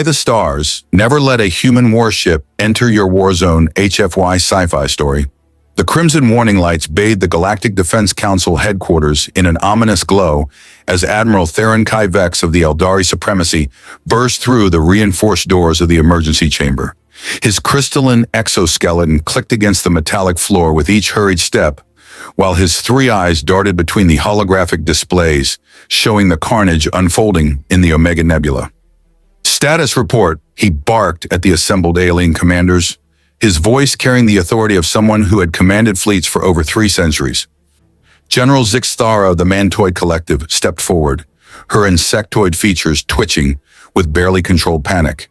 the stars, never let a human warship enter your Warzone HFY sci-fi story. The crimson warning lights bathed the Galactic Defense Council headquarters in an ominous glow as Admiral Theron Kai Vex of the Eldari Supremacy burst through the reinforced doors of the emergency chamber. His crystalline exoskeleton clicked against the metallic floor with each hurried step, while his three eyes darted between the holographic displays, showing the carnage unfolding in the Omega Nebula. "Status report," he barked at the assembled alien commanders, his voice carrying the authority of someone who had commanded fleets for over 3 centuries. General Zixthara of the Mantoid Collective stepped forward, her insectoid features twitching with barely controlled panic.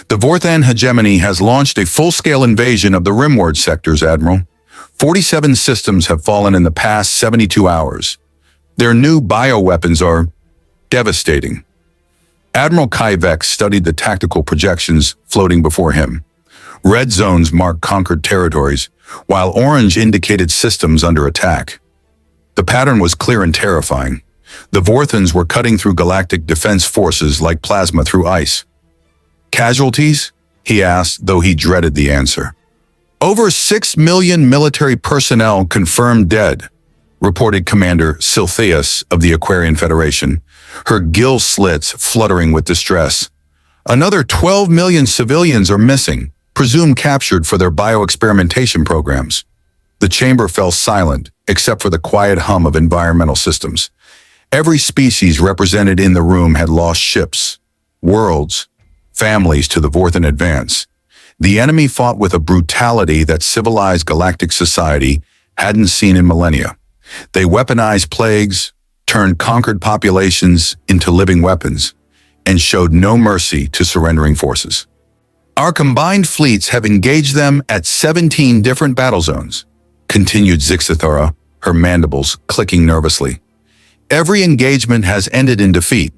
"The Vorthan hegemony has launched a full-scale invasion of the Rimward sectors, Admiral. 47 systems have fallen in the past 72 hours. Their new bioweapons are devastating." Admiral Kai Vex studied the tactical projections floating before him. Red zones marked conquered territories, while orange indicated systems under attack. The pattern was clear and terrifying. The Vorthans were cutting through galactic defense forces like plasma through ice. "Casualties?" he asked, though he dreaded the answer. "Over 6 million military personnel confirmed dead," reported Commander Siltheus of the Aquarian Federation, her gill slits fluttering with distress. "Another 12 million civilians are missing, presumed captured for their bioexperimentation programs." The chamber fell silent, except for the quiet hum of environmental systems. Every species represented in the room had lost ships, worlds, families to the Vorthan advance. The enemy fought with a brutality that civilized galactic society hadn't seen in millennia. They weaponized plagues, turned conquered populations into living weapons, and showed no mercy to surrendering forces. "Our combined fleets have engaged them at 17 different battle zones," continued Zixithara, her mandibles clicking nervously. "Every engagement has ended in defeat.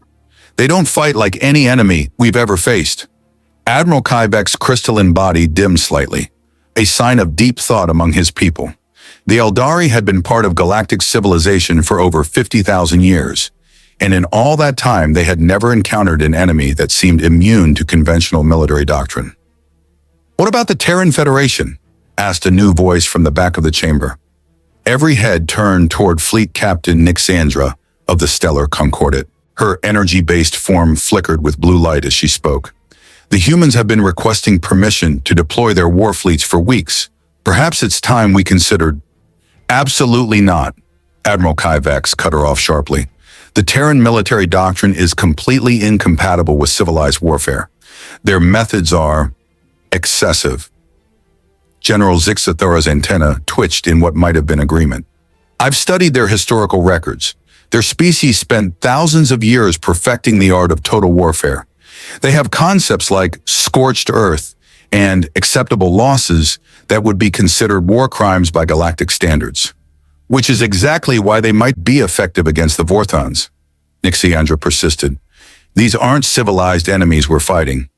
They don't fight like any enemy we've ever faced." Admiral Kai Vex's crystalline body dimmed slightly, a sign of deep thought among his people. The Eldari had been part of galactic civilization for over 50,000 years, and in all that time they had never encountered an enemy that seemed immune to conventional military doctrine. "What about the Terran Federation?" asked a new voice from the back of the chamber. Every head turned toward Fleet Captain Nixandra of the Stellar Concordat. Her energy-based form flickered with blue light as she spoke. "The humans have been requesting permission to deploy their war fleets for weeks. Perhaps it's time we considered—" "Absolutely not," Admiral Kai Vex cut her off sharply. "The Terran military doctrine is completely incompatible with civilized warfare. Their methods are excessive." General Zixithara's antenna twitched in what might have been agreement. "I've studied their historical records. Their species spent thousands of years perfecting the art of total warfare. They have concepts like scorched earth and acceptable losses that would be considered war crimes by galactic standards, which is exactly why they might be effective against the Vorthans," Nixandra persisted. "These aren't civilized enemies we're fighting.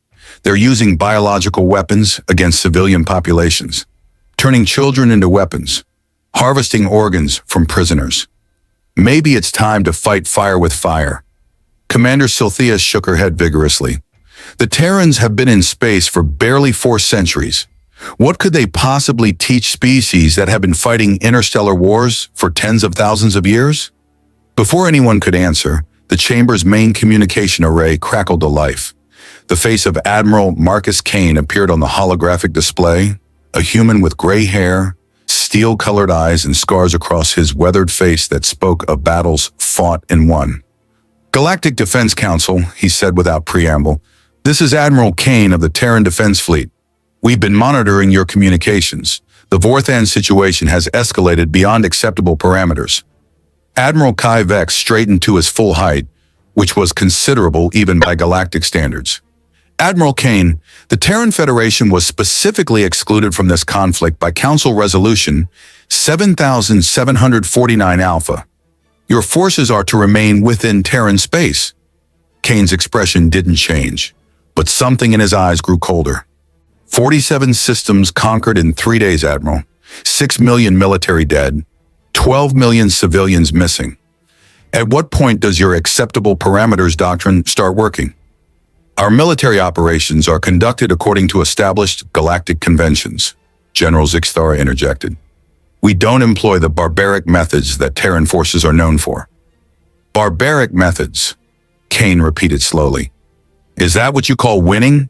They're using biological weapons against civilian populations, turning children into weapons, harvesting organs from prisoners. Maybe it's time to fight fire with fire." Commander Siltheus shook her head vigorously. "The Terrans have been in space for barely 4 centuries. What could they possibly teach species that have been fighting interstellar wars for tens of thousands of years?" Before anyone could answer, the chamber's main communication array crackled to life. The face of Admiral Marcus Kane appeared on the holographic display, a human with gray hair, steel-colored eyes, and scars across his weathered face that spoke of battles fought and won. "Galactic Defense Council," he said without preamble. "This is Admiral Kane of the Terran Defense Fleet. We've been monitoring your communications. The Vorthan situation has escalated beyond acceptable parameters." Admiral Kai Vex straightened to his full height, which was considerable even by galactic standards. "Admiral Kane, the Terran Federation was specifically excluded from this conflict by Council Resolution 7749 Alpha. Your forces are to remain within Terran space." Kane's expression didn't change, but something in his eyes grew colder. 47 systems conquered in 3 days, Admiral. 6 million military dead. 12 million civilians missing. At what point does your acceptable parameters doctrine start working? Our military operations are conducted according to established galactic conventions, General Zixthara interjected. We don't employ the barbaric methods that Terran forces are known for. Barbaric methods, Kane repeated slowly. Is that what you call winning?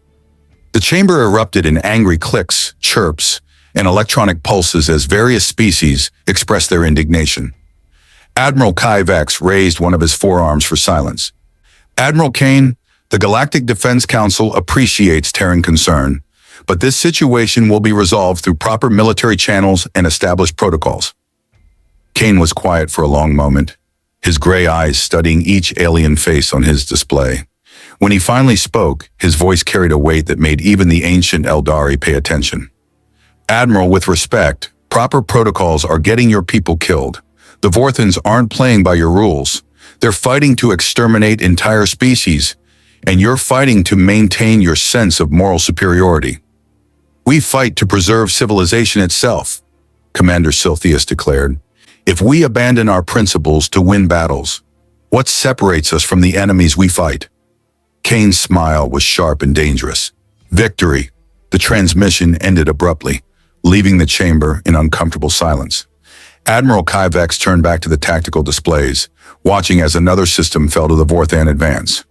The chamber erupted in angry clicks, chirps, and electronic pulses as various species expressed their indignation. Admiral Kyvex raised one of his forearms for silence. Admiral Kane, the Galactic Defense Council appreciates Terran concern, but this situation will be resolved through proper military channels and established protocols. Kane was quiet for a long moment, his gray eyes studying each alien face on his display. When he finally spoke, his voice carried a weight that made even the ancient Eldari pay attention. Admiral, with respect, proper protocols are getting your people killed. The Vorthans aren't playing by your rules. They're fighting to exterminate entire species, and you're fighting to maintain your sense of moral superiority. We fight to preserve civilization itself, Commander Siltheus declared. If we abandon our principles to win battles, what separates us from the enemies we fight? Kane's smile was sharp and dangerous. Victory. The transmission ended abruptly, leaving the chamber in uncomfortable silence. Admiral Kyvex turned back to the tactical displays, watching as another system fell to the Vorthan advance.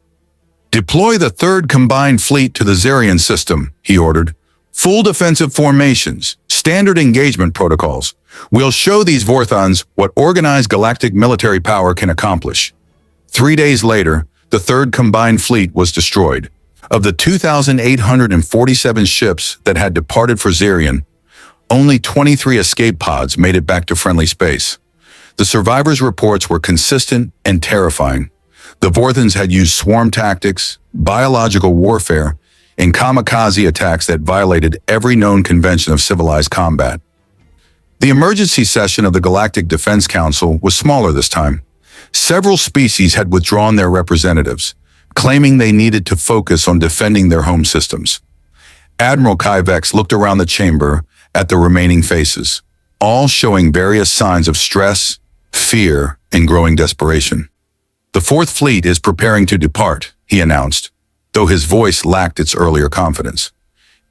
Deploy the 3rd Combined Fleet to the Zarian system, he ordered. Full defensive formations, standard engagement protocols. We'll show these Vorthans what organized galactic military power can accomplish. 3 days later, the 3rd Combined Fleet was destroyed. Of the 2,847 ships that had departed for Zarian, only 23 escape pods made it back to friendly space. The survivors' reports were consistent and terrifying. The Vorthans had used swarm tactics, biological warfare, and kamikaze attacks that violated every known convention of civilized combat. The emergency session of the Galactic Defense Council was smaller this time. Several species had withdrawn their representatives, claiming they needed to focus on defending their home systems. Admiral Kyvex looked around the chamber at the remaining faces, all showing various signs of stress, fear, and growing desperation. The 4th Fleet is preparing to depart, he announced, though his voice lacked its earlier confidence.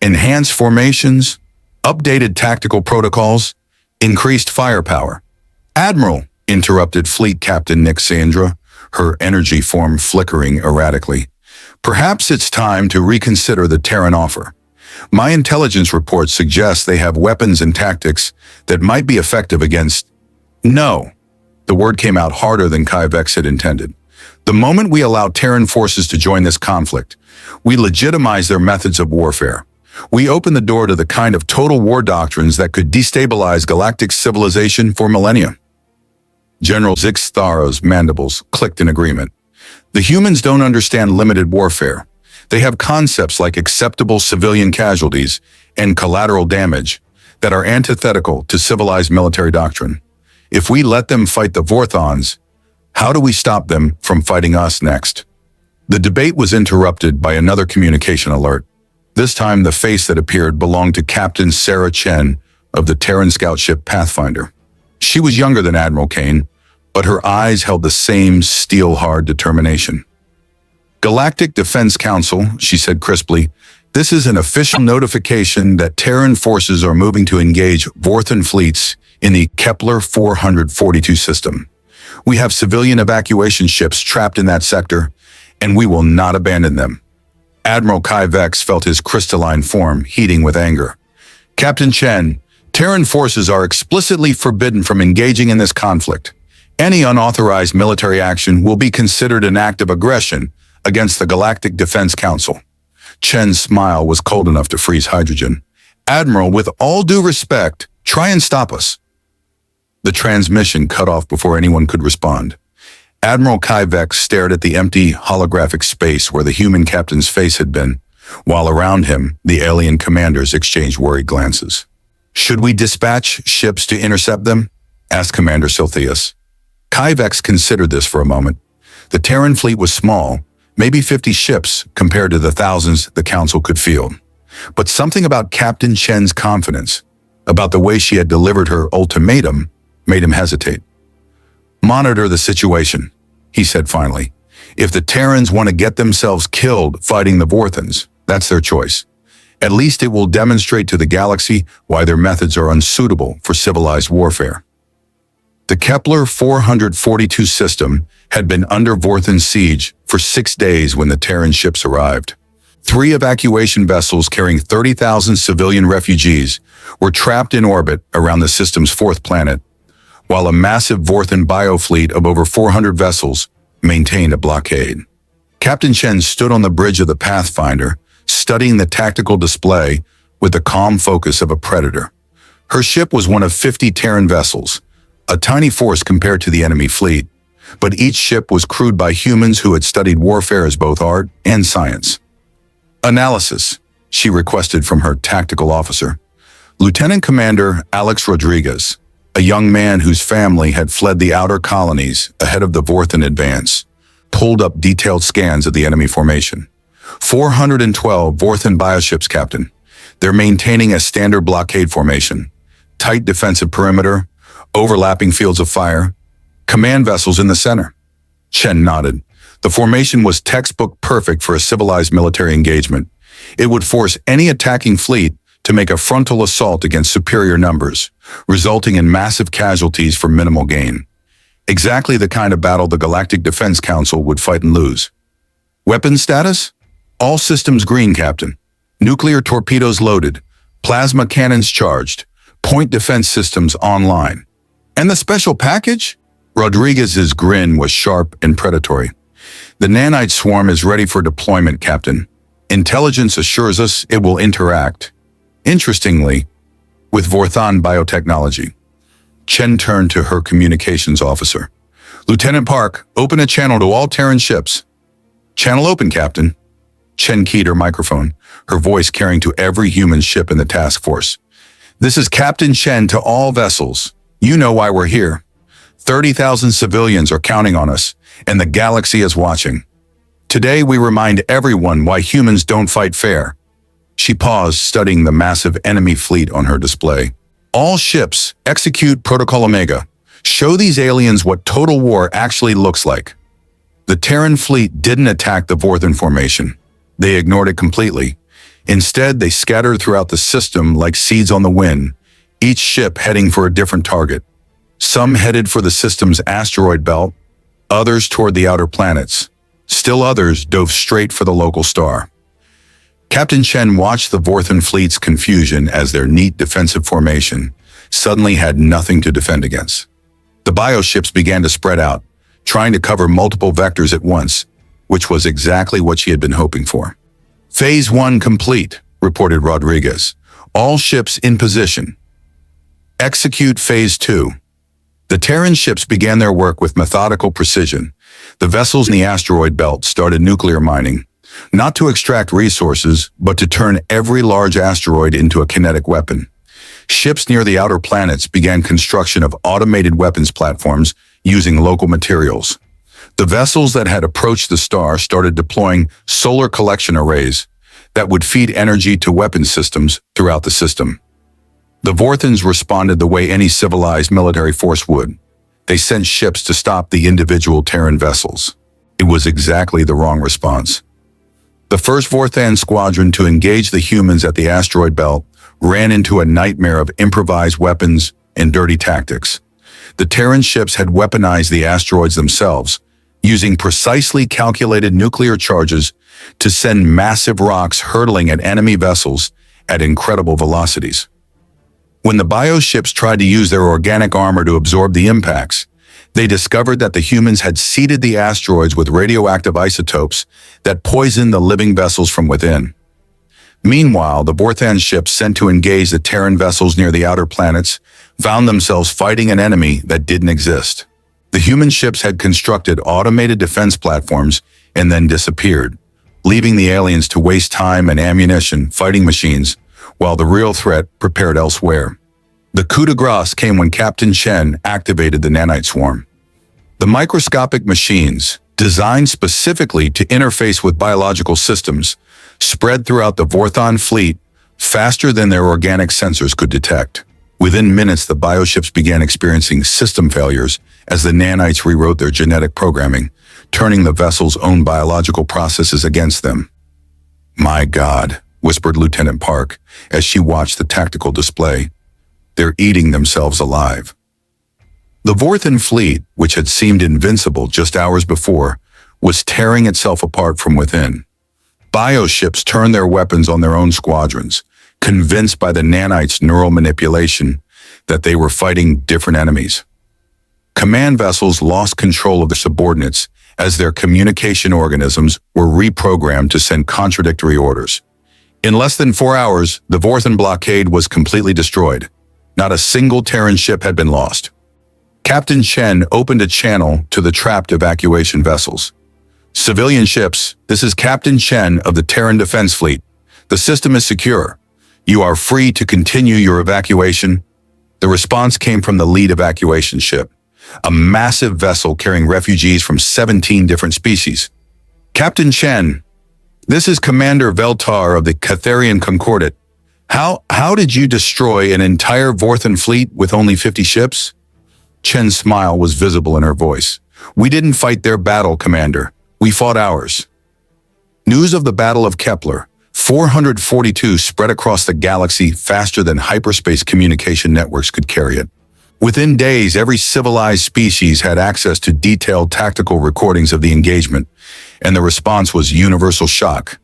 Enhanced formations, updated tactical protocols, increased firepower. Admiral, interrupted Fleet Captain Nick Sandra, her energy form flickering erratically. Perhaps it's time to reconsider the Terran offer. My intelligence reports suggest they have weapons and tactics that might be effective against... No. The word came out harder than Kyvex had intended. The moment we allow Terran forces to join this conflict, we legitimize their methods of warfare. We open the door to the kind of total war doctrines that could destabilize galactic civilization for millennia. General Zixthara's mandibles clicked in agreement. The humans don't understand limited warfare. They have concepts like acceptable civilian casualties and collateral damage that are antithetical to civilized military doctrine. If we let them fight the Vorthans, how do we stop them from fighting us next? The debate was interrupted by another communication alert. This time, the face that appeared belonged to Captain Sarah Chen of the Terran scout ship Pathfinder. She was younger than Admiral Kane, but her eyes held the same steel-hard determination. Galactic Defense Council, she said crisply, this is an official notification that Terran forces are moving to engage Vorthan fleets in the Kepler 442 system. We have civilian evacuation ships trapped in that sector, and we will not abandon them. Admiral Kyvex felt his crystalline form heating with anger. Captain Chen, Terran forces are explicitly forbidden from engaging in this conflict. Any unauthorized military action will be considered an act of aggression against the Galactic Defense Council. Chen's smile was cold enough to freeze hydrogen. Admiral, with all due respect, try and stop us. The transmission cut off before anyone could respond. Admiral Kyvex stared at the empty, holographic space where the human captain's face had been, while around him, the alien commanders exchanged worried glances. Should we dispatch ships to intercept them? Asked Commander Siltheus. Kyvex considered this for a moment. The Terran fleet was small, maybe 50 ships compared to the thousands the Council could field. But something about Captain Chen's confidence, about the way she had delivered her ultimatum, made him hesitate. Monitor the situation, he said finally. If the Terrans want to get themselves killed fighting the Vorthans, that's their choice. At least it will demonstrate to the galaxy why their methods are unsuitable for civilized warfare. The Kepler 442 system had been under Vorthan siege for 6 days when the Terran ships arrived. 3 evacuation vessels carrying 30,000 civilian refugees were trapped in orbit around the system's 4th planet, while a massive Vorthan biofleet of over 400 vessels maintained a blockade. Captain Chen stood on the bridge of the Pathfinder, studying the tactical display with the calm focus of a predator. Her ship was one of 50 Terran vessels, a tiny force compared to the enemy fleet, but each ship was crewed by humans who had studied warfare as both art and science. Analysis, she requested from her tactical officer. Lieutenant Commander Alex Rodriguez, a young man whose family had fled the outer colonies ahead of the Vorthan advance, pulled up detailed scans of the enemy formation. 412 Vorthan bioships, Captain. They're maintaining a standard blockade formation, tight defensive perimeter, overlapping fields of fire, command vessels in the center. Chen nodded. The formation was textbook perfect for a civilized military engagement. It would force any attacking fleet to make a frontal assault against superior numbers, resulting in massive casualties for minimal gain. Exactly the kind of battle the Galactic Defense Council would fight and lose. Weapons status? All systems green, Captain. Nuclear torpedoes loaded, plasma cannons charged, point defense systems online. And the special package? Rodriguez's grin was sharp and predatory. The nanite swarm is ready for deployment, Captain. Intelligence assures us it will interact, interestingly, with Vorthan biotechnology. Chen turned to her communications officer. Lieutenant Park, open a channel to all Terran ships. Channel open, Captain. Chen keyed her microphone, her voice carrying to every human ship in the task force. This is Captain Chen to all vessels. You know why we're here. 30,000 civilians are counting on us, and the galaxy is watching. Today we remind everyone why humans don't fight fair. She paused, studying the massive enemy fleet on her display. All ships, execute Protocol Omega. Show these aliens what total war actually looks like. The Terran fleet didn't attack the Vorthan formation. They ignored it completely. Instead, they scattered throughout the system like seeds on the wind, each ship heading for a different target. Some headed for the system's asteroid belt, others toward the outer planets. Still others dove straight for the local star. Captain Chen watched the Vorthan fleet's confusion as their neat defensive formation suddenly had nothing to defend against. The bioships began to spread out, trying to cover multiple vectors at once, which was exactly what she had been hoping for. Phase 1 complete, reported Rodriguez. All ships in position. Execute Phase 2. The Terran ships began their work with methodical precision. The vessels in the asteroid belt started nuclear mining, not to extract resources, but to turn every large asteroid into a kinetic weapon. Ships near the outer planets began construction of automated weapons platforms using local materials. The vessels that had approached the star started deploying solar collection arrays that would feed energy to weapon systems throughout the system. The Vorthans responded the way any civilized military force would. They sent ships to stop the individual Terran vessels. It was exactly the wrong response. The first Vorthan squadron to engage the humans at the asteroid belt ran into a nightmare of improvised weapons and dirty tactics. The Terran ships had weaponized the asteroids themselves, using precisely calculated nuclear charges to send massive rocks hurtling at enemy vessels at incredible velocities. When the bioships tried to use their organic armor to absorb the impacts, they discovered that the humans had seeded the asteroids with radioactive isotopes that poisoned the living vessels from within. Meanwhile, the Vorthan ships sent to engage the Terran vessels near the outer planets found themselves fighting an enemy that didn't exist. The human ships had constructed automated defense platforms and then disappeared, leaving the aliens to waste time and ammunition fighting machines while the real threat prepared elsewhere. The coup de grace came when Captain Chen activated the nanite swarm. The microscopic machines, designed specifically to interface with biological systems, spread throughout the Vorthan fleet faster than their organic sensors could detect. Within minutes, the bioships began experiencing system failures as the nanites rewrote their genetic programming, turning the vessel's own biological processes against them. "My God," whispered Lieutenant Park as she watched the tactical display. "They're eating themselves alive." The Vorthan fleet, which had seemed invincible just hours before, was tearing itself apart from within. Bioships turned their weapons on their own squadrons, convinced by the nanites' neural manipulation that they were fighting different enemies. Command vessels lost control of their subordinates as their communication organisms were reprogrammed to send contradictory orders. In less than 4 hours, the Vorthan blockade was completely destroyed. Not a single Terran ship had been lost. Captain Chen opened a channel to the trapped evacuation vessels. "Civilian ships, this is Captain Chen of the Terran Defense Fleet. The system is secure. You are free to continue your evacuation." The response came from the lead evacuation ship, a massive vessel carrying refugees from 17 different species. "Captain Chen, this is Commander Veltar of the Catharian Concordat. How did you destroy an entire Vorthan fleet with only 50 ships?" Chen's smile was visible in her voice. "We didn't fight their battle, Commander. We fought ours." News of the Battle of Kepler 442 spread across the galaxy faster than hyperspace communication networks could carry it. Within days, every civilized species had access to detailed tactical recordings of the engagement, and the response was universal shock.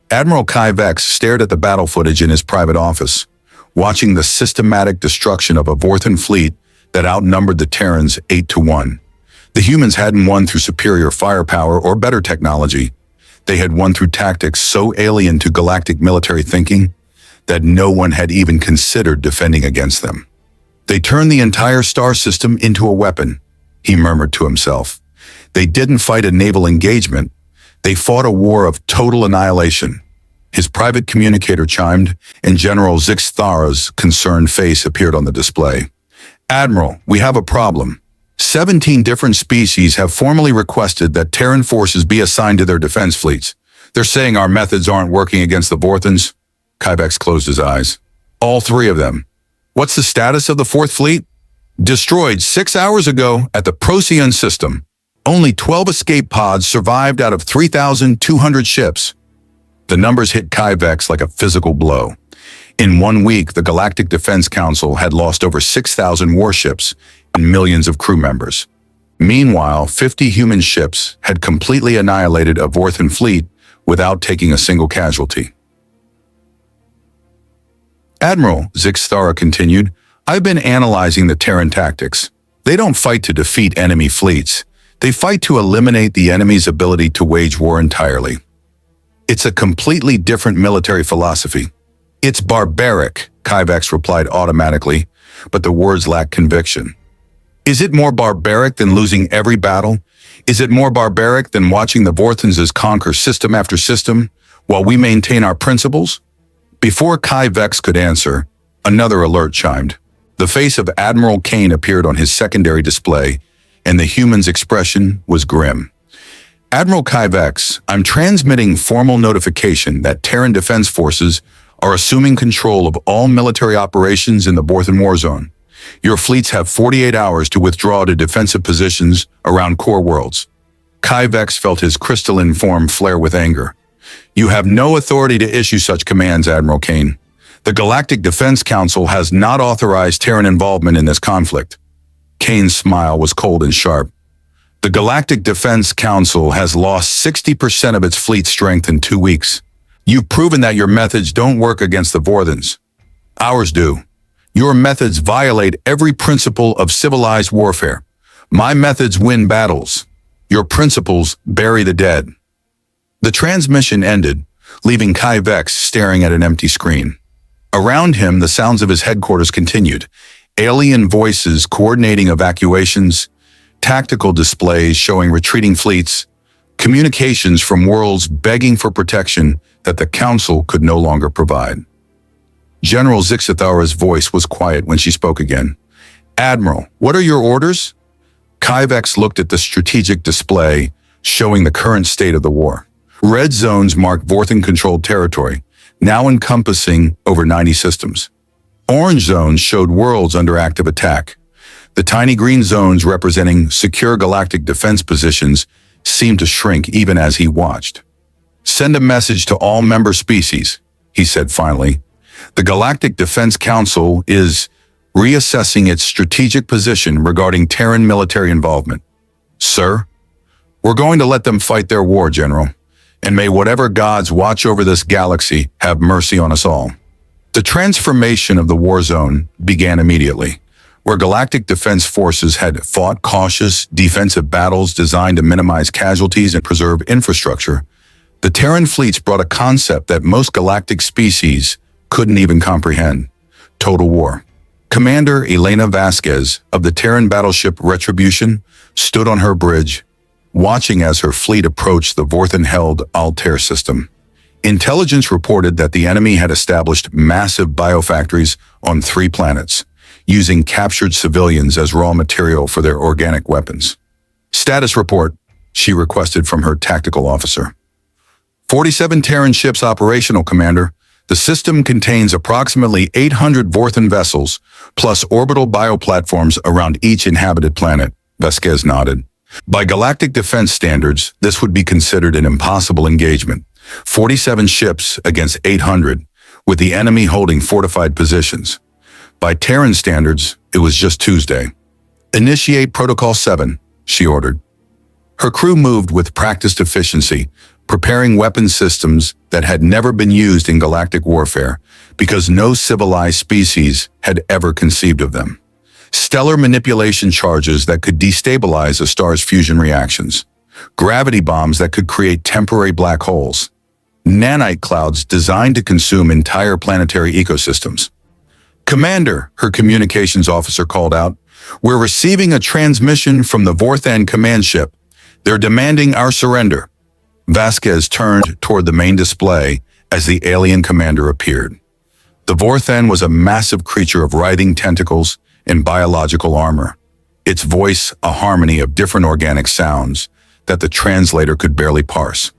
Admiral Kai Vex stared at the battle footage in his private office, watching the systematic destruction of a Vorthan fleet that outnumbered the Terrans 8-1. The humans hadn't won through superior firepower or better technology. They had won through tactics so alien to galactic military thinking that no one had even considered defending against them. "They turned the entire star system into a weapon," he murmured to himself. "They didn't fight a naval engagement. They fought a war of total annihilation." His private communicator chimed, and General Zixthara's concerned face appeared on the display. "Admiral, we have a problem. 17 different species have formally requested that Terran forces be assigned to their defense fleets. They're saying our methods aren't working against the Vorthans." Kyvex closed his eyes. "All 3 of them. What's the status of the 4th fleet?" "Destroyed 6 hours ago at the Procyon system. Only 12 escape pods survived out of 3,200 ships." The numbers hit Kyvex like a physical blow. In 1 week, the Galactic Defense Council had lost over 6,000 warships and millions of crew members. Meanwhile, 50 human ships had completely annihilated a Vorthan fleet without taking a single casualty. "Admiral," Zixthara continued, "I've been analyzing the Terran tactics. They don't fight to defeat enemy fleets. They fight to eliminate the enemy's ability to wage war entirely. It's a completely different military philosophy." "It's barbaric," Kyvex replied automatically, but the words lacked conviction. "Is it more barbaric than losing every battle? Is it more barbaric than watching the Vorthans conquer system after system while we maintain our principles?" Before Kyvex could answer, another alert chimed. The face of Admiral Kane appeared on his secondary display, and the human's expression was grim. "Admiral Kyvex, I'm transmitting formal notification that Terran Defense Forces are assuming control of all military operations in the Vorthan war zone. Your fleets have 48 hours to withdraw to defensive positions around core worlds." Kyvex felt his crystalline form flare with anger. "You have no authority to issue such commands, Admiral Kane. The Galactic Defense Council has not authorized Terran involvement in this conflict." Kane's smile was cold and sharp. "The Galactic Defense Council has lost 60% of its fleet strength in 2 weeks. You've proven that your methods don't work against the Vorthans. Ours do. Your methods violate every principle of civilized warfare. My methods win battles. Your principles bury the dead." The transmission ended, leaving Kyvex staring at an empty screen. Around him, the sounds of his headquarters continued. Alien voices coordinating evacuations, tactical displays showing retreating fleets, communications from worlds begging for protection that the Council could no longer provide. General Zixithara's voice was quiet when she spoke again. "Admiral, what are your orders?" Kyvex looked at the strategic display, showing the current state of the war. Red zones marked Vorthan-controlled territory, now encompassing over 90 systems. Orange zones showed worlds under active attack. The tiny green zones representing secure galactic defense positions seemed to shrink even as he watched. "Send a message to all member species," he said finally. "The Galactic Defense Council is reassessing its strategic position regarding Terran military involvement." "Sir, we're going to let them fight their war, General, and may whatever gods watch over this galaxy have mercy on us all." The transformation of the Warzone began immediately. Where Galactic Defense Forces had fought cautious, defensive battles designed to minimize casualties and preserve infrastructure, the Terran fleets brought a concept that most galactic species couldn't even comprehend: total war. Commander Elena Vasquez of the Terran battleship Retribution stood on her bridge, watching as her fleet approached the Vorthan-held Altair system. Intelligence reported that the enemy had established massive biofactories on 3 planets, using captured civilians as raw material for their organic weapons. "Status report," she requested from her tactical officer. 47 Terran ships operational, Commander. The system contains approximately 800 Vorthan vessels, plus orbital bioplatforms around each inhabited planet, Vasquez nodded. By galactic defense standards, this would be considered an impossible engagement. 47 ships against 800, with the enemy holding fortified positions. By Terran standards, it was just Tuesday. "Initiate Protocol 7, she ordered. Her crew moved with practiced efficiency, preparing weapon systems that had never been used in galactic warfare because no civilized species had ever conceived of them. Stellar manipulation charges that could destabilize a star's fusion reactions. Gravity bombs that could create temporary black holes. Nanite clouds designed to consume entire planetary ecosystems. "Commander," her communications officer called out, "we're receiving a transmission from the Vorthan command ship. They're demanding our surrender." Vasquez turned toward the main display as the alien commander appeared. The Vorthan was a massive creature of writhing tentacles and biological armor, its voice a harmony of different organic sounds that the translator could barely parse.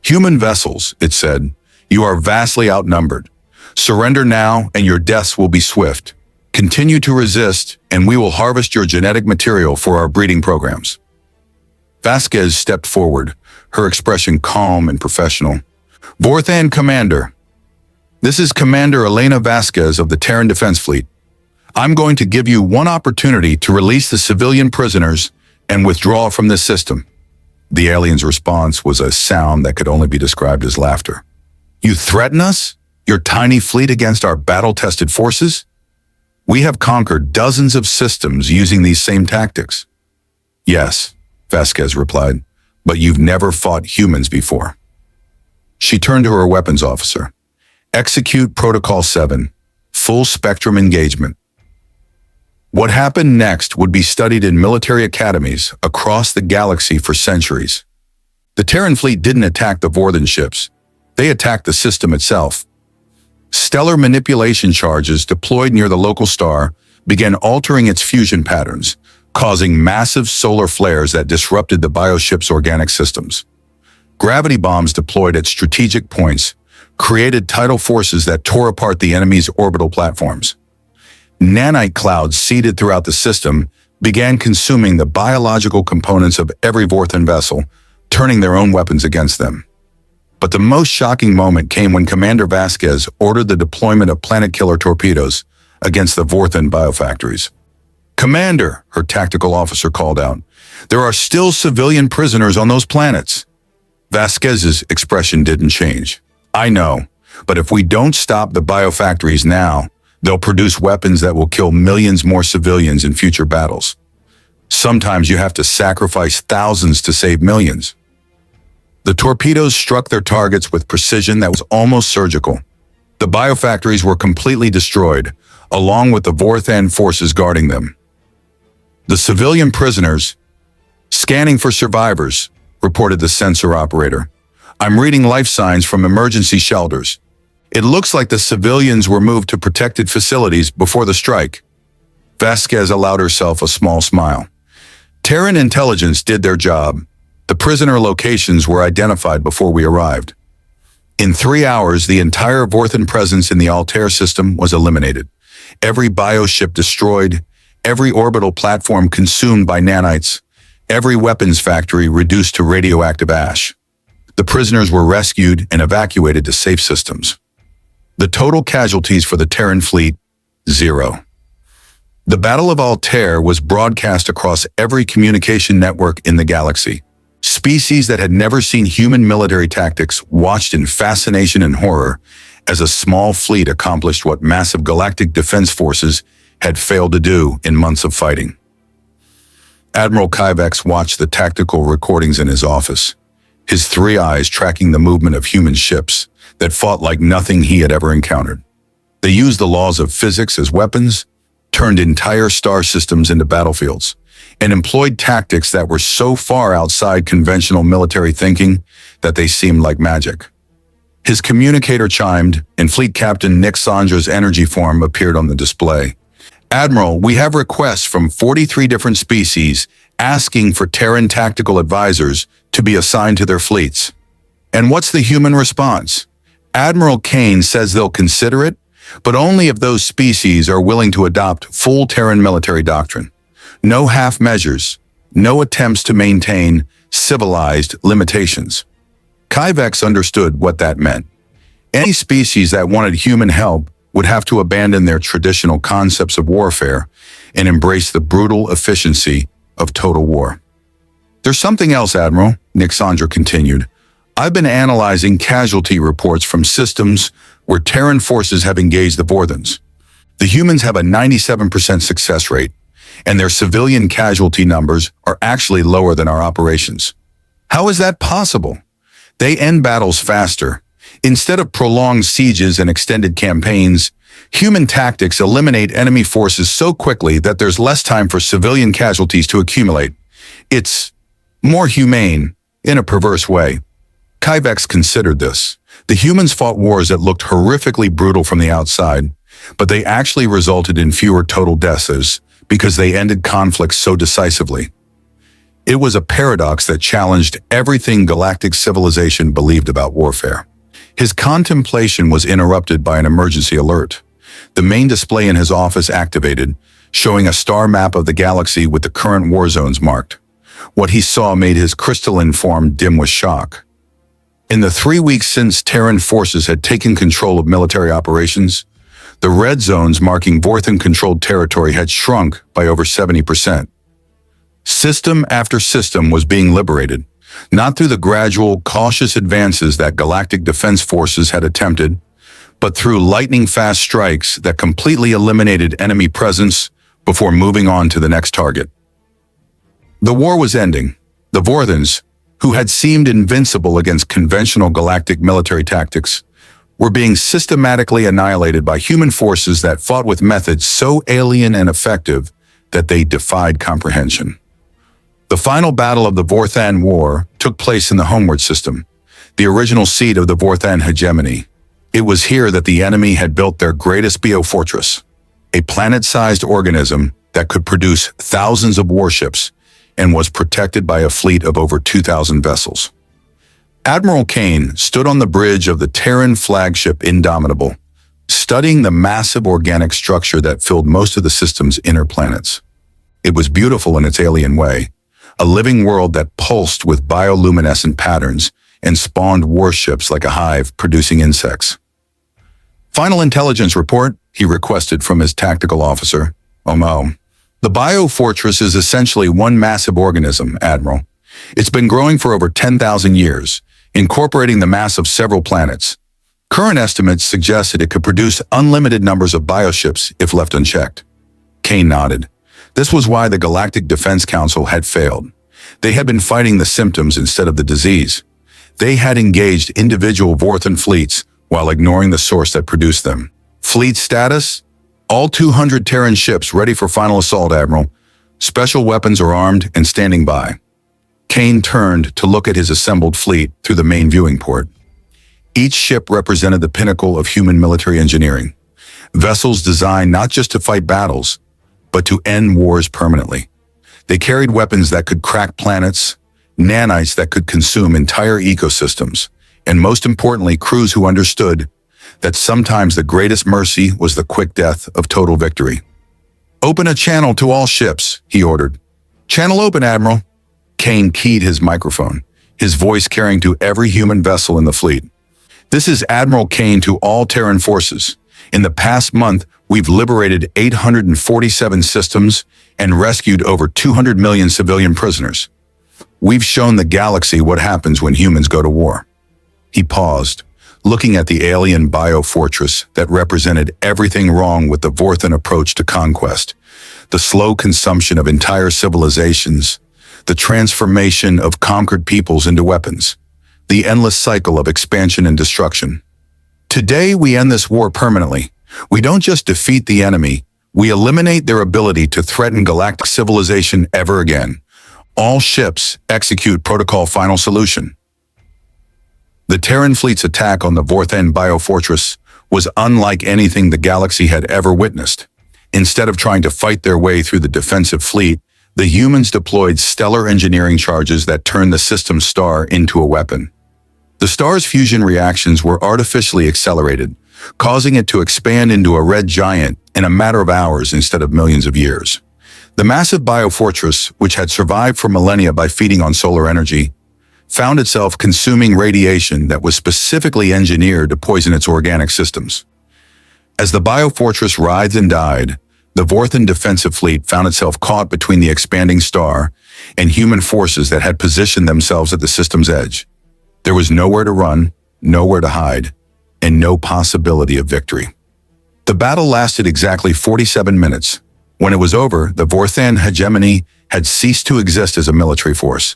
"Human vessels," it said, "you are vastly outnumbered. Surrender now and your deaths will be swift. Continue to resist and we will harvest your genetic material for our breeding programs." Vasquez stepped forward, her expression calm and professional. "Vorthan Commander, this is Commander Elena Vasquez of the Terran Defense Fleet. I'm going to give you one opportunity to release the civilian prisoners and withdraw from this system." The alien's response was a sound that could only be described as laughter. "You threaten us? Your tiny fleet against our battle-tested forces? We have conquered dozens of systems using these same tactics." "Yes," Vasquez replied, "but you've never fought humans before." She turned to her weapons officer. "Execute Protocol 7, full spectrum engagement." What happened next would be studied in military academies across the galaxy for centuries. The Terran fleet didn't attack the Vorthan ships. They attacked the system itself. Stellar manipulation charges deployed near the local star began altering its fusion patterns, causing massive solar flares that disrupted the bioship's organic systems. Gravity bombs deployed at strategic points created tidal forces that tore apart the enemy's orbital platforms. Nanite clouds seeded throughout the system began consuming the biological components of every Vorthan vessel, turning their own weapons against them. But the most shocking moment came when Commander Vasquez ordered the deployment of planet-killer torpedoes against the Vorthan biofactories. "Commander," her tactical officer called out, "there are still civilian prisoners on those planets." Vasquez's expression didn't change. "I know, but if we don't stop the biofactories now, they'll produce weapons that will kill millions more civilians in future battles. Sometimes you have to sacrifice thousands to save millions." The torpedoes struck their targets with precision that was almost surgical. The biofactories were completely destroyed, along with the Vorthan forces guarding them. "The civilian prisoners, scanning for survivors," reported the sensor operator. "I'm reading life signs from emergency shelters. It looks like the civilians were moved to protected facilities before the strike." Vasquez allowed herself a small smile. "Terran intelligence did their job. The prisoner locations were identified before we arrived. In 3 hours, the entire Vorthan presence in the Altair system was eliminated. Every bioship destroyed, every orbital platform consumed by nanites, every weapons factory reduced to radioactive ash. The prisoners were rescued and evacuated to safe systems. The total casualties for the Terran fleet, 0. The Battle of Altair was broadcast across every communication network in the galaxy. Species that had never seen human military tactics watched in fascination and horror as a small fleet accomplished what massive galactic defense forces had failed to do in months of fighting. Admiral Kyvex watched the tactical recordings in his office, his 3 eyes tracking the movement of human ships that fought like nothing he had ever encountered. They used the laws of physics as weapons, turned entire star systems into battlefields, and employed tactics that were so far outside conventional military thinking that they seemed like magic. His communicator chimed, and Fleet Captain Nick Sandra's energy form appeared on the display. "Admiral, we have requests from 43 different species asking for Terran tactical advisors to be assigned to their fleets." "And what's the human response?" "Admiral Kane says they'll consider it, but only if those species are willing to adopt full Terran military doctrine. No half measures, no attempts to maintain civilized limitations." Kyvex understood what that meant. Any species that wanted human help would have to abandon their traditional concepts of warfare and embrace the brutal efficiency of total war. "There's something else, Admiral," Nick Sandra continued. "I've been analyzing casualty reports from systems where Terran forces have engaged the Vorthans. The humans have a 97% success rate, and their civilian casualty numbers are actually lower than our operations. How is that possible? They end battles faster. Instead of prolonged sieges and extended campaigns, human tactics eliminate enemy forces so quickly that there's less time for civilian casualties to accumulate. It's more humane, in a perverse way." Kyvex considered this. The humans fought wars that looked horrifically brutal from the outside, but they actually resulted in fewer total deaths because they ended conflicts so decisively. It was a paradox that challenged everything galactic civilization believed about warfare. His contemplation was interrupted by an emergency alert. The main display in his office activated, showing a star map of the galaxy with the current war zones marked. What he saw made his crystalline form dim with shock. In the 3 weeks since Terran forces had taken control of military operations, the red zones marking Vorthan-controlled territory had shrunk by over 70%. System after system was being liberated, not through the gradual, cautious advances that galactic defense forces had attempted, but through lightning-fast strikes that completely eliminated enemy presence before moving on to the next target. The war was ending. The Vorthans, who had seemed invincible against conventional galactic military tactics, were being systematically annihilated by human forces that fought with methods so alien and effective that they defied comprehension. The final battle of the Vorthan War took place in the Homeward System, the original seat of the Vorthan hegemony. It was here that the enemy had built their greatest biofortress, a planet-sized organism that could produce thousands of warships and was protected by a fleet of over 2,000 vessels. Admiral Kane stood on the bridge of the Terran flagship Indomitable, studying the massive organic structure that filled most of the system's inner planets. It was beautiful in its alien way, a living world that pulsed with bioluminescent patterns and spawned warships like a hive producing insects. "Final intelligence report," he requested from his tactical officer. "Omo. The biofortress is essentially one massive organism, Admiral. It's been growing for over 10,000 years, incorporating the mass of several planets. Current estimates suggest that it could produce unlimited numbers of bioships if left unchecked." Kane nodded. This was why the Galactic Defense Council had failed. They had been fighting the symptoms instead of the disease. They had engaged individual Vorthan fleets while ignoring the source that produced them. "Fleet status? All 200 Terran ships ready for final assault, Admiral. Special weapons are armed and standing by." Kane turned to look at his assembled fleet through the main viewing port. Each ship represented the pinnacle of human military engineering. Vessels designed not just to fight battles, but to end wars permanently. They carried weapons that could crack planets, nanites that could consume entire ecosystems, and most importantly, crews who understood that sometimes the greatest mercy was the quick death of total victory. "Open a channel to all ships," he ordered. "Channel open, Admiral." Kane keyed his microphone, his voice carrying to every human vessel in the fleet. "This is Admiral Kane to all Terran forces. In the past month, we've liberated 847 systems and rescued over 200 million civilian prisoners. We've shown the galaxy what happens when humans go to war." He paused, looking at the alien biofortress that represented everything wrong with the Vorthan approach to conquest. The slow consumption of entire civilizations, the transformation of conquered peoples into weapons, the endless cycle of expansion and destruction. "Today we end this war permanently. We don't just defeat the enemy, we eliminate their ability to threaten galactic civilization ever again. All ships execute Protocol Final Solution." The Terran fleet's attack on the Vorthan biofortress was unlike anything the galaxy had ever witnessed. Instead of trying to fight their way through the defensive fleet, the humans deployed stellar engineering charges that turned the system's star into a weapon. The star's fusion reactions were artificially accelerated, causing it to expand into a red giant in a matter of hours instead of millions of years. The massive biofortress, which had survived for millennia by feeding on solar energy, found itself consuming radiation that was specifically engineered to poison its organic systems. As the biofortress writhed and died, the Vorthan defensive fleet found itself caught between the expanding star and human forces that had positioned themselves at the system's edge. There was nowhere to run, nowhere to hide, and no possibility of victory. The battle lasted exactly 47 minutes. When it was over, the Vorthan hegemony had ceased to exist as a military force.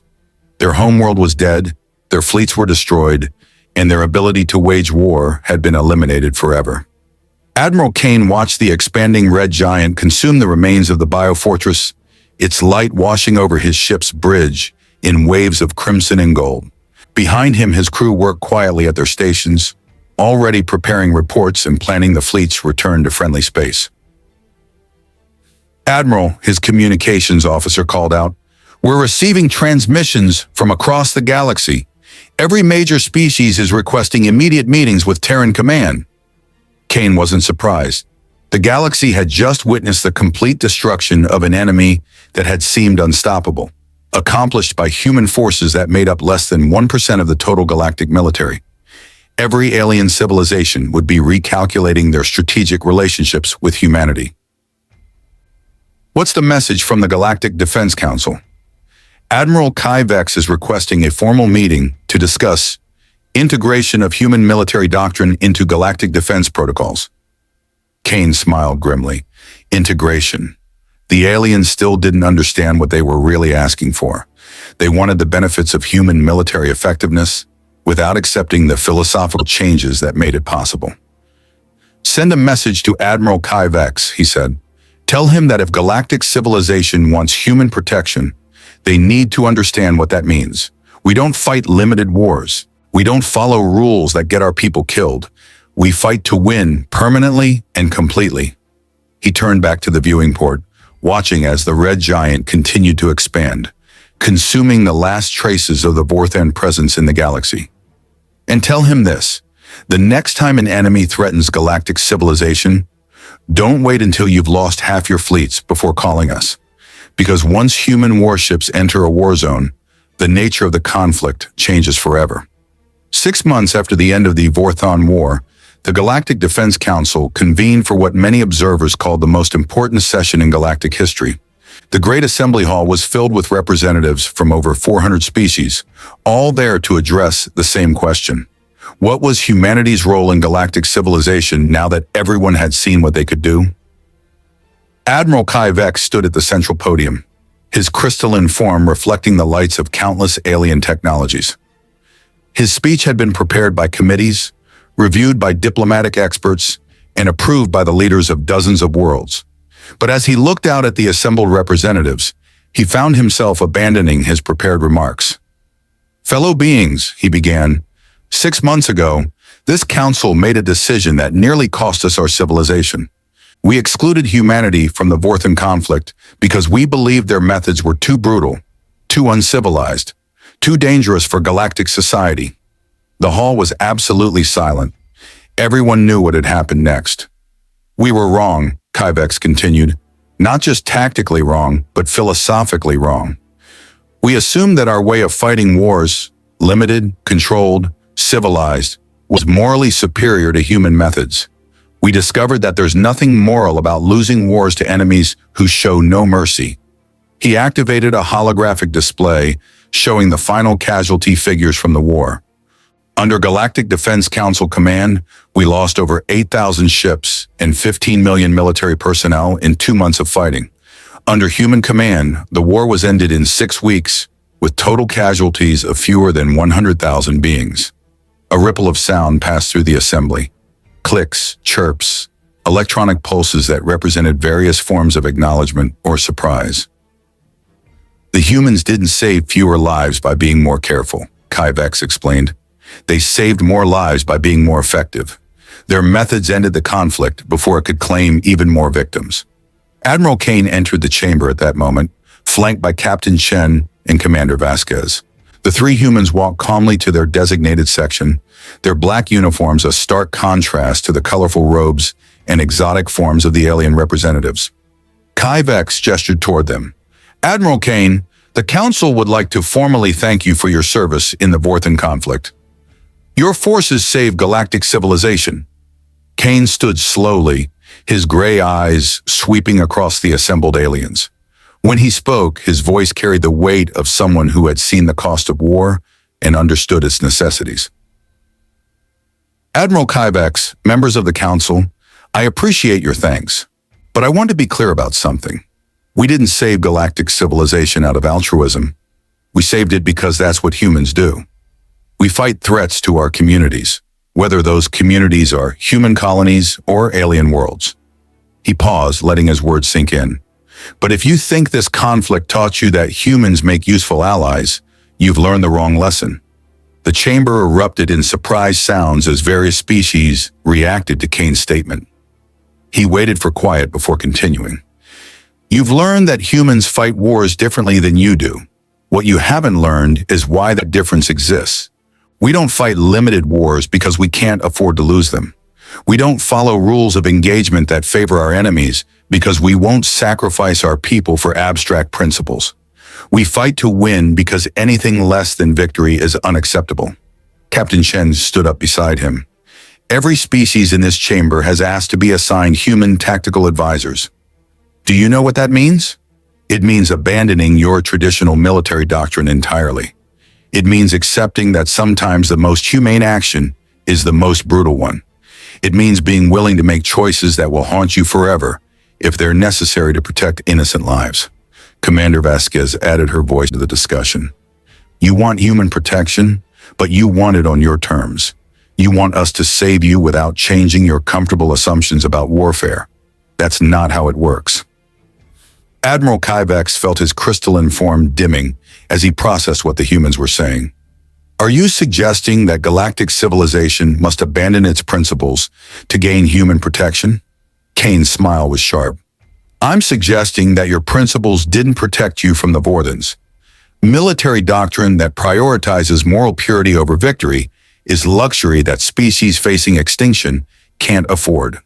Their homeworld was dead, their fleets were destroyed, and their ability to wage war had been eliminated forever. Admiral Kane watched the expanding red giant consume the remains of the biofortress, its light washing over his ship's bridge in waves of crimson and gold. Behind him, his crew worked quietly at their stations, already preparing reports and planning the fleet's return to friendly space. "Admiral," his communications officer called out, "we're receiving transmissions from across the galaxy. Every major species is requesting immediate meetings with Terran Command." Kane wasn't surprised. The galaxy had just witnessed the complete destruction of an enemy that had seemed unstoppable, accomplished by human forces that made up less than 1% of the total galactic military. Every alien civilization would be recalculating their strategic relationships with humanity. "What's the message from the Galactic Defense Council?" "Admiral Kai Vex is requesting a formal meeting to discuss integration of human military doctrine into galactic defense protocols." Kane smiled grimly. Integration. The aliens still didn't understand what they were really asking for. They wanted the benefits of human military effectiveness without accepting the philosophical changes that made it possible. "Send a message to Admiral Kai Vex," he said. "Tell him that if galactic civilization wants human protection, they need to understand what that means. We don't fight limited wars. We don't follow rules that get our people killed. We fight to win permanently and completely." He turned back to the viewing port, watching as the red giant continued to expand, consuming the last traces of the Vorthan presence in the galaxy. "And tell him this, the next time an enemy threatens galactic civilization, don't wait until you've lost half your fleets before calling us. Because once human warships enter a war zone, the nature of the conflict changes forever." 6 months after the end of the Vorthan War, the Galactic Defense Council convened for what many observers called the most important session in galactic history. The Great Assembly Hall was filled with representatives from over 400 species, all there to address the same question. What was humanity's role in galactic civilization now that everyone had seen what they could do? Admiral Kai Vex stood at the central podium, his crystalline form reflecting the lights of countless alien technologies. His speech had been prepared by committees, reviewed by diplomatic experts, and approved by the leaders of dozens of worlds. But as he looked out at the assembled representatives, he found himself abandoning his prepared remarks. "Fellow beings," he began, 6 months ago, this council made a decision that nearly cost us our civilization. We excluded humanity from the Vorthan conflict because we believed their methods were too brutal, too uncivilized, too dangerous for galactic society." The hall was absolutely silent. Everyone knew what had happened next. "We were wrong," Kai Vex continued. "Not just tactically wrong, but philosophically wrong. We assumed that our way of fighting wars, limited, controlled, civilized, was morally superior to human methods. We discovered that there's nothing moral about losing wars to enemies who show no mercy. He activated a holographic display showing the final casualty figures from the war. Under Galactic Defense Council command, we lost over 8,000 ships and 15 million military personnel in 2 months of fighting. Under human command, the war was ended in 6 weeks, with total casualties of fewer than 100,000 beings. A ripple of sound passed through the assembly. Clicks, chirps, electronic pulses that represented various forms of acknowledgement or surprise. The humans didn't save fewer lives by being more careful, Kyvex explained. They saved more lives by being more effective. Their methods ended the conflict before it could claim even more victims. Admiral Kane entered the chamber at that moment, flanked by Captain Chen and Commander Vasquez. The 3 humans walked calmly to their designated section, their black uniforms a stark contrast to the colorful robes and exotic forms of the alien representatives. Kyvex gestured toward them. Admiral Kane, the Council would like to formally thank you for your service in the Vorthan conflict. Your forces saved galactic civilization. Kane stood slowly, his gray eyes sweeping across the assembled aliens. When he spoke, his voice carried the weight of someone who had seen the cost of war and understood its necessities. Admiral Kyvex, members of the Council, I appreciate your thanks, but I want to be clear about something. We didn't save galactic civilization out of altruism. We saved it because that's what humans do. We fight threats to our communities, whether those communities are human colonies or alien worlds. He paused, letting his words sink in. But if you think this conflict taught you that humans make useful allies, you've learned the wrong lesson. The chamber erupted in surprised sounds as various species reacted to Kane's statement. He waited for quiet before continuing. You've learned that humans fight wars differently than you do. What you haven't learned is why that difference exists. We don't fight limited wars because we can't afford to lose them. We don't follow rules of engagement that favor our enemies because we won't sacrifice our people for abstract principles. We fight to win because anything less than victory is unacceptable. Captain Chen stood up beside him. Every species in this chamber has asked to be assigned human tactical advisors. Do you know what that means? It means abandoning your traditional military doctrine entirely. It means accepting that sometimes the most humane action is the most brutal one. It means being willing to make choices that will haunt you forever if they're necessary to protect innocent lives. Commander Vasquez added her voice to the discussion. You want human protection, but you want it on your terms. You want us to save you without changing your comfortable assumptions about warfare. That's not how it works. Admiral Kyvex felt his crystalline form dimming as he processed what the humans were saying. Are you suggesting that galactic civilization must abandon its principles to gain human protection? Kane's smile was sharp. I'm suggesting that your principles didn't protect you from the Vorthans. Military doctrine that prioritizes moral purity over victory is luxury that species facing extinction can't afford.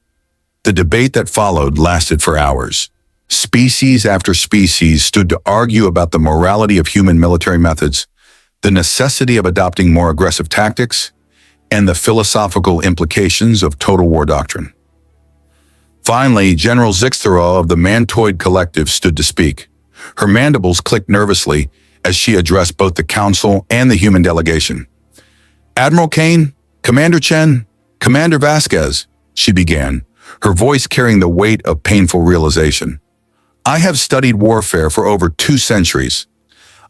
The debate that followed lasted for hours. Species after species stood to argue about the morality of human military methods, the necessity of adopting more aggressive tactics, and the philosophical implications of total war doctrine. Finally, General Zixthera of the Mantoid Collective stood to speak. Her mandibles clicked nervously as she addressed both the Council and the human delegation. Admiral Kane, Commander Chen, Commander Vasquez, she began, her voice carrying the weight of painful realization. I have studied warfare for over 2 centuries.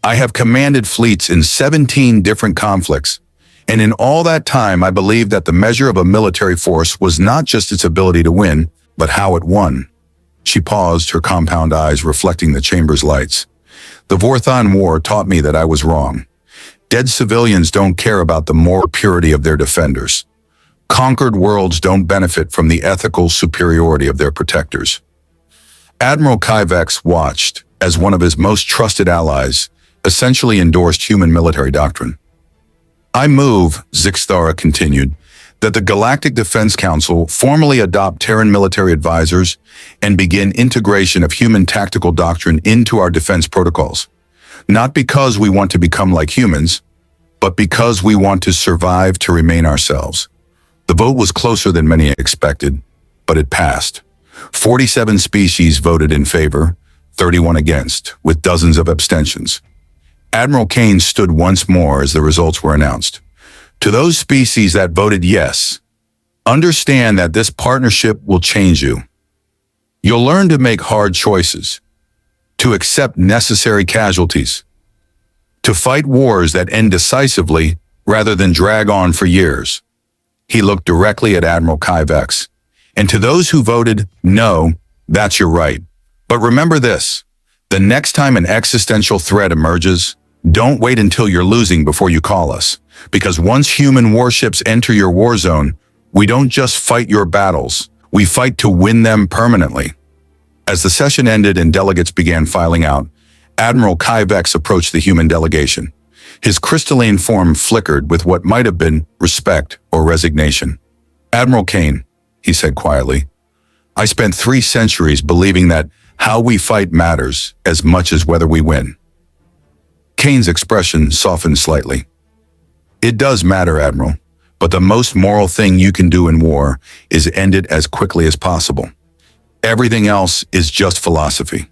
I have commanded fleets in 17 different conflicts, and in all that time I believed that the measure of a military force was not just its ability to win, but how it won. She paused, her compound eyes reflecting the chamber's lights. The Vorthon War taught me that I was wrong. Dead civilians don't care about the moral purity of their defenders. Conquered worlds don't benefit from the ethical superiority of their protectors. Admiral Kyvex watched as one of his most trusted allies essentially endorsed human military doctrine. I move, Zixthara continued, that the Galactic Defense Council formally adopt Terran military advisors and begin integration of human tactical doctrine into our defense protocols. Not because we want to become like humans, but because we want to survive to remain ourselves. The vote was closer than many expected, but it passed. 47 species voted in favor, 31 against, with dozens of abstentions. Admiral Kane stood once more as the results were announced. To those species that voted yes, understand that this partnership will change you. You'll learn to make hard choices, to accept necessary casualties, to fight wars that end decisively rather than drag on for years. He looked directly at Admiral Kyvex. And to those who voted no, that's your right. But remember this, the next time an existential threat emerges, don't wait until you're losing before you call us. Because once human warships enter your war zone, we don't just fight your battles, we fight to win them permanently. As the session ended and delegates began filing out, Admiral Kyvex approached the human delegation. His crystalline form flickered with what might have been respect or resignation. Admiral Kane, he said quietly, I spent 3 centuries believing that how we fight matters as much as whether we win. Kane's expression softened slightly. It does matter, Admiral, but the most moral thing you can do in war is end it as quickly as possible. Everything else is just philosophy.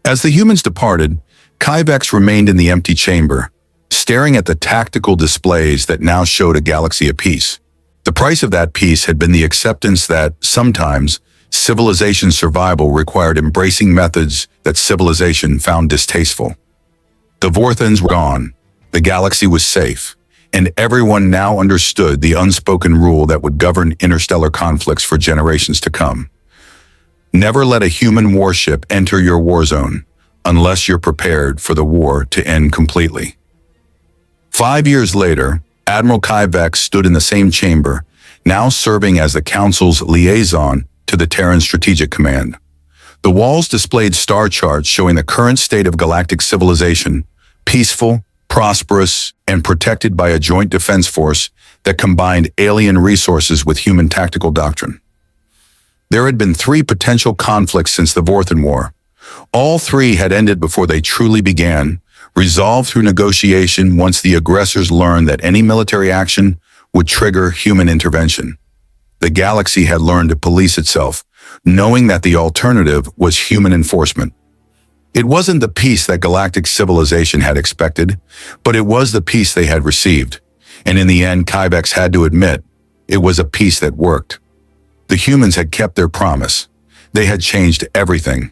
As the humans departed, Kyvex remained in the empty chamber, staring at the tactical displays that now showed a galaxy apiece. The price of that peace had been the acceptance that, sometimes, civilization survival required embracing methods that civilization found distasteful. The Vorthans were gone, the galaxy was safe, and everyone now understood the unspoken rule that would govern interstellar conflicts for generations to come. Never let a human warship enter your war zone unless you're prepared for the war to end completely. 5 years later, Admiral Kyvex stood in the same chamber, now serving as the Council's liaison to the Terran Strategic Command. The walls displayed star charts showing the current state of galactic civilization, peaceful, prosperous, and protected by a joint defense force that combined alien resources with human tactical doctrine. There had been 3 potential conflicts since the Vorthan War. All 3 had ended before they truly began, resolved through negotiation once the aggressors learned that any military action would trigger human intervention. The galaxy had learned to police itself, knowing that the alternative was human enforcement. It wasn't the peace that galactic civilization had expected, but it was the peace they had received. And in the end, Kyvex had to admit, it was a peace that worked. The humans had kept their promise. They had changed everything.